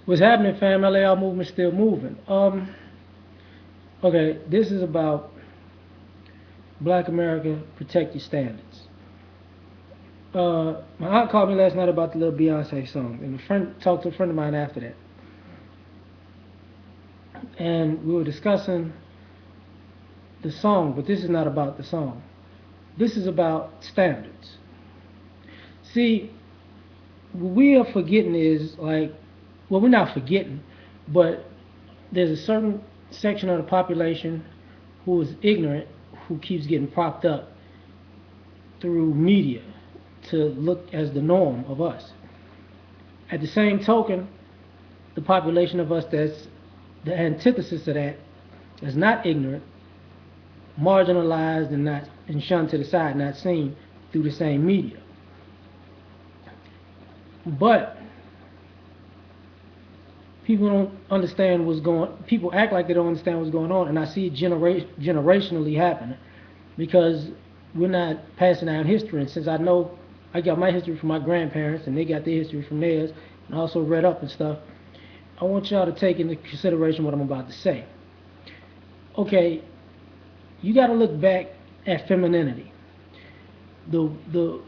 What's happening, fam? L.A.R movement still moving. Okay, this is about Black America protect your standards. My aunt called me last night about the little Beyonce song, and a friend talked to a friend of mine after that, and we were discussing the song. But this is not about the song. This is about standards. See, what we are forgetting is like, well, we're not forgetting, but there's a certain section of the population who is ignorant, who keeps getting propped up through media to look as the norm of us. At the same token, the population of us that's the antithesis of that is not ignorant, marginalized, and shunned to the side, not seen through the same media. But people don't understand what's going. People act like they don't understand what's going on, and I see it generationally happening because we're not passing down history. And since I know I got my history from my grandparents, and they got their history from theirs, and I also read up and stuff, I want y'all to take into consideration what I'm about to say. Okay, you got to look back at femininity. The the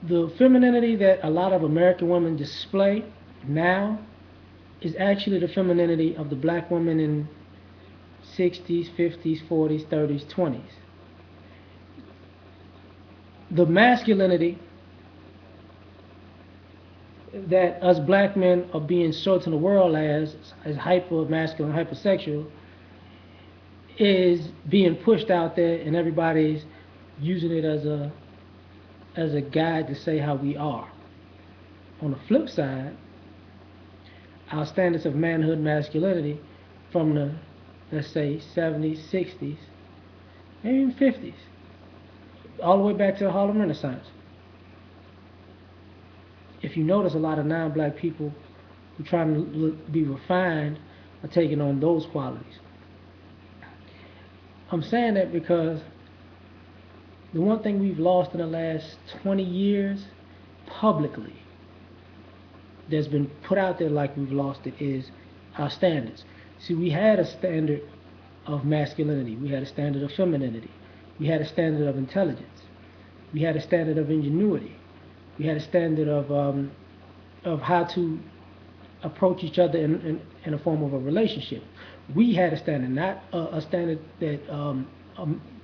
the femininity that a lot of American women display now is actually the femininity of the black woman in 60s, 50s, 40s, 30s, 20s. The masculinity that us black men are being sold to the world as hyper masculine, hypersexual, is being pushed out there, and everybody's using it as a guide to say how we are. On the flip side, our standards of manhood, masculinity, from the, let's say, 70s, 60s, maybe even 50s, all the way back to the Harlem Renaissance. If you notice, a lot of non-black people who are trying to be refined are taking on those qualities. I'm saying that because the one thing we've lost in the last 20 years publicly that's been put out there like we've lost it is our standards. See, we had a standard of masculinity, we had a standard of femininity, we had a standard of intelligence, we had a standard of ingenuity, we had a standard of how to approach each other in a form of a relationship. We had a standard, not a standard that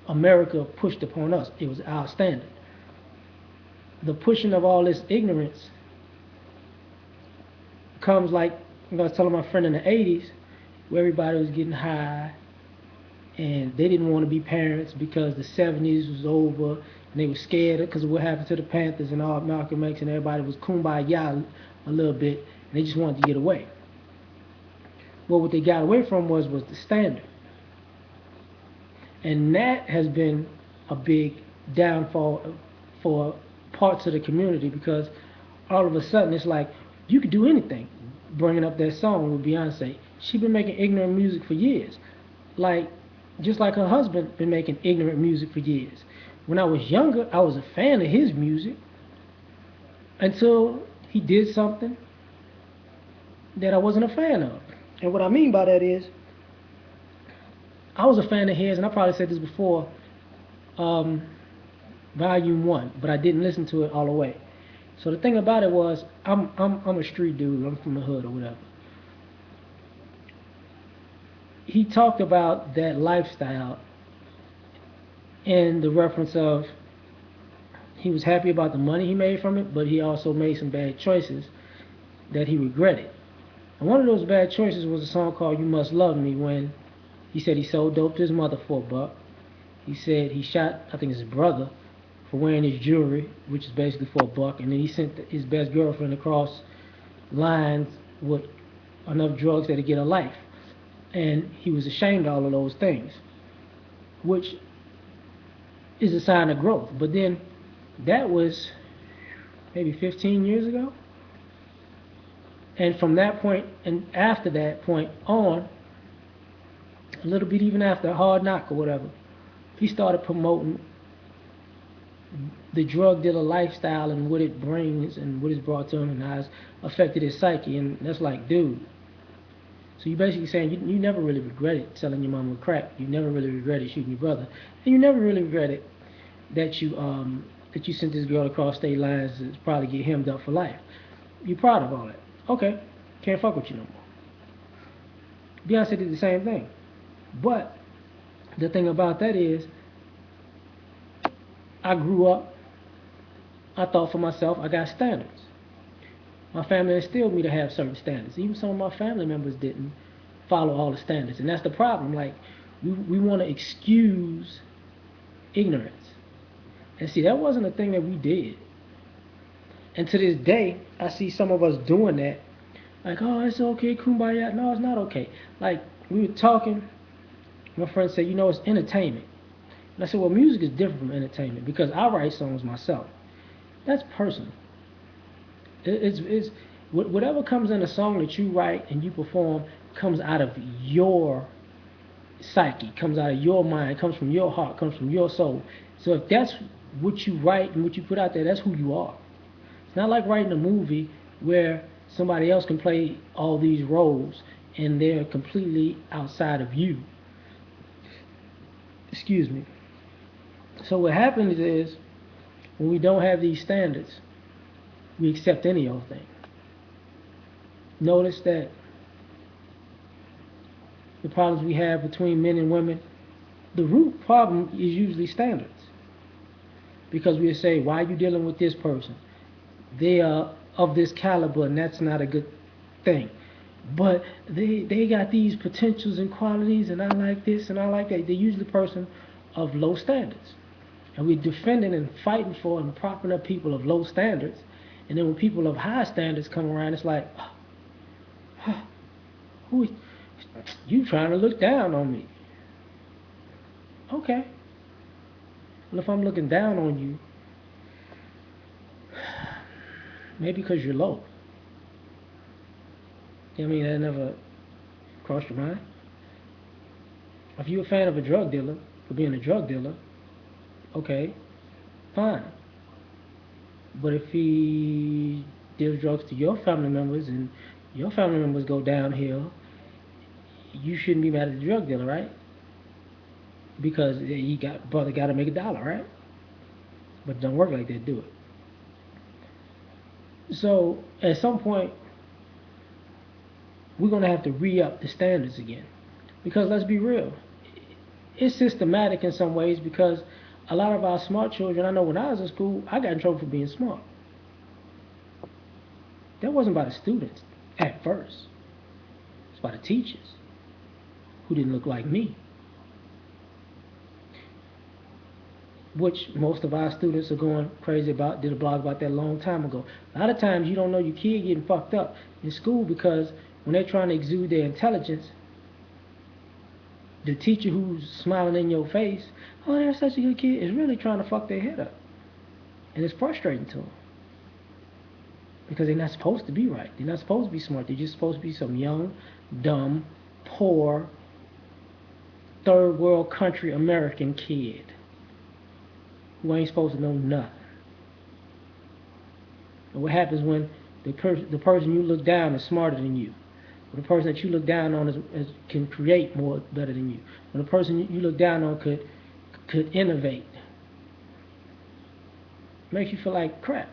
America pushed upon us. It was our standard. The pushing of all this ignorance comes like, I was telling my friend in the 80s, where everybody was getting high and they didn't want to be parents because the 70s was over and they were scared because of what happened to the Panthers and all Malcolm X, and everybody was kumbaya a little bit, and they just wanted to get away. Well, what they got away from was the standard, and that has been a big downfall for parts of the community because all of a sudden it's like you could do anything. Bringing up that song with Beyonce, she been making ignorant music for years, like just like her husband been making ignorant music for years. When I was younger, I was a fan of his music until he did something that I wasn't a fan of. And what I mean by that is, I was a fan of his, and I probably said this before, um, Volume One, but I didn't listen to it all the way. So the thing about it was, I'm a street dude. I'm from the hood or whatever. He talked about that lifestyle in the reference of he was happy about the money he made from it, but he also made some bad choices that he regretted. And one of those bad choices was a song called "You Must Love Me," when he said he sold dope to his mother for $1. He said he shot, I think, his brother for wearing his jewelry, which is basically for $1, and then he sent his best girlfriend across lines with enough drugs that to get a life. And he was ashamed of all of those things, which is a sign of growth. But then that was maybe 15 years ago. And from that point and after that point on, a little bit even after a Hard Knock or whatever, he started promoting the drug dealer lifestyle and what it brings and what it's brought to him and how it's affected his psyche. And that's like, dude, So you're basically saying you never really regretted selling your mama crack. You never really regretted shooting your brother, and you never really regretted that you sent this girl across state lines to probably get hemmed up for life. You're proud of all that. Okay, can't fuck with you no more. Beyonce did the same thing, but the thing about that is, I grew up. I thought for myself. I got standards. My family instilled me to have certain standards. Even some of my family members didn't follow all the standards, and that's the problem. Like we want to excuse ignorance, and see that wasn't a thing that we did. And to this day, I see some of us doing that. Like, oh, it's okay, kumbaya. No, it's not okay. Like we were talking, my friend said, it's entertainment. And I said, well, music is different from entertainment because I write songs myself. That's personal. It's whatever comes in a song that you write and you perform comes out of your psyche, comes out of your mind, comes from your heart, comes from your soul. So if that's what you write and what you put out there, that's who you are. It's not like writing a movie where somebody else can play all these roles and they're completely outside of you. Excuse me. So what happens is when we don't have these standards, we accept any old thing. Notice that the problems we have between men and women, the root problem is usually standards. Because we say, why are you dealing with this person? They are of this caliber and that's not a good thing. But they got these potentials and qualities and I like this and I like that. They're usually a person of low standards. And we're defending and fighting for and propping up people of low standards. And then when people of high standards come around, it's like, who you trying to look down on me? Okay. Well, if I'm looking down on you, maybe because you're low. I mean, that never crossed your mind. If you're a fan of a drug dealer for being a drug dealer, okay, fine. But if he deals drugs to your family members and your family members go downhill, you shouldn't be mad at the drug dealer, right? Because brother got to make $1, right? But it don't work like that, do it? So at some point, we're gonna have to re-up the standards again, because let's be real, it's systematic in some ways. Because a lot of our smart children, I know when I was in school, I got in trouble for being smart. That wasn't by the students at first. It's by the teachers who didn't look like me. Which most of our students are going crazy about. Did a blog about that a long time ago. A lot of times you don't know your kid getting fucked up in school because when they're trying to exude their intelligence, the teacher who's smiling in your face, oh, that's such a good kid, is really trying to fuck their head up. And it's frustrating to them. Because they're not supposed to be right. They're not supposed to be smart. They're just supposed to be some young, dumb, poor, third world country American kid who ain't supposed to know nothing. And what happens when the person you look down is smarter than you? When the person that you look down on can create more better than you? When the person you look down on could innovate? Makes you feel like crap.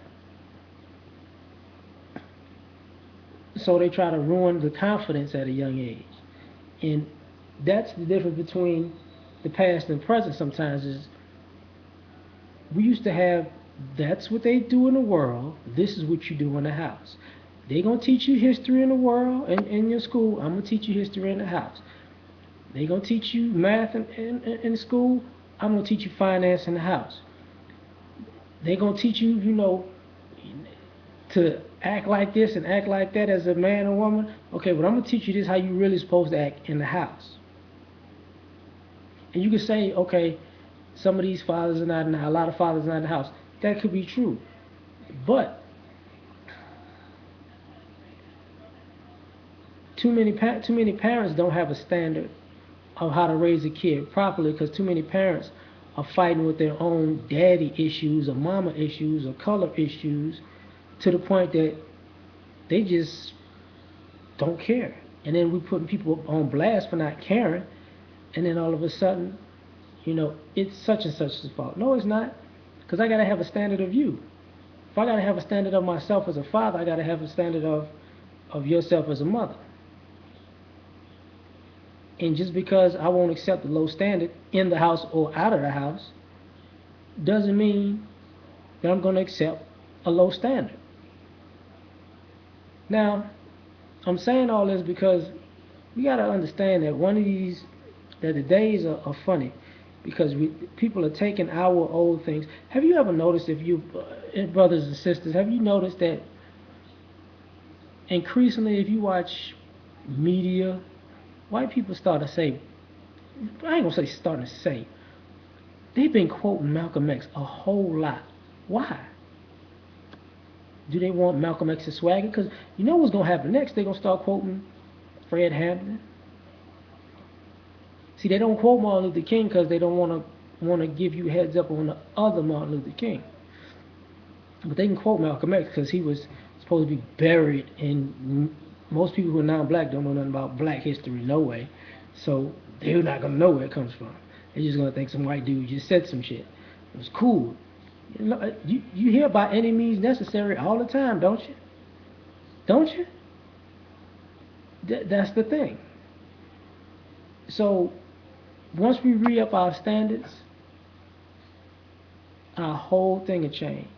So they try to ruin the confidence at a young age. And that's the difference between the past and present sometimes. Is we used to have, that's what they do in the world, this is what you do in the house. They're going to teach you history in the world and in your school. I'm going to teach you history in the house. They're going to teach you math in school. I'm going to teach you finance in the house. They're going to teach you, to act like this and act like that as a man or woman. Okay, but I'm going to teach you this how you really supposed to act in the house. And you can say, okay, some of these fathers are not in the house, a lot of fathers are not in the house. That could be true. But too many parents don't have a standard of how to raise a kid properly, because too many parents are fighting with their own daddy issues or mama issues or color issues, to the point that they just don't care. and then we putting people on blast for not caring, and then all of a sudden, it's such and such's fault. No, it's not, because I gotta have a standard of you. If I gotta have a standard of myself as a father, I gotta have a standard of yourself as a mother. And just because I won't accept a low standard in the house or out of the house doesn't mean that I'm going to accept a low standard. Now, I'm saying all this because we got to understand that that the days are funny because people are taking our old things. Have you ever noticed, if you, brothers and sisters, have you noticed that increasingly, if you watch media, white people start to say, I ain't gonna say starting to say, they've been quoting Malcolm X a whole lot. Why? Do they want Malcolm X's swagger? Because you know what's gonna happen next? They're gonna start quoting Fred Hampton. See, they don't quote Martin Luther King because they don't want to give you heads up on the other Martin Luther King. But they can quote Malcolm X because he was supposed to be buried in. Most people who are non-black don't know nothing about black history, no way. So they're not gonna know where it comes from. They're just gonna think some white dude just said some shit. It was cool. You hear by any means necessary all the time, don't you? Don't you? That's the thing. So once we re-up our standards, our whole thing will change.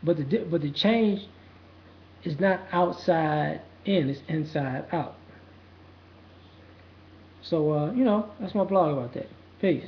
But the change is not outside in; it's inside out. So that's my blog about that. Peace.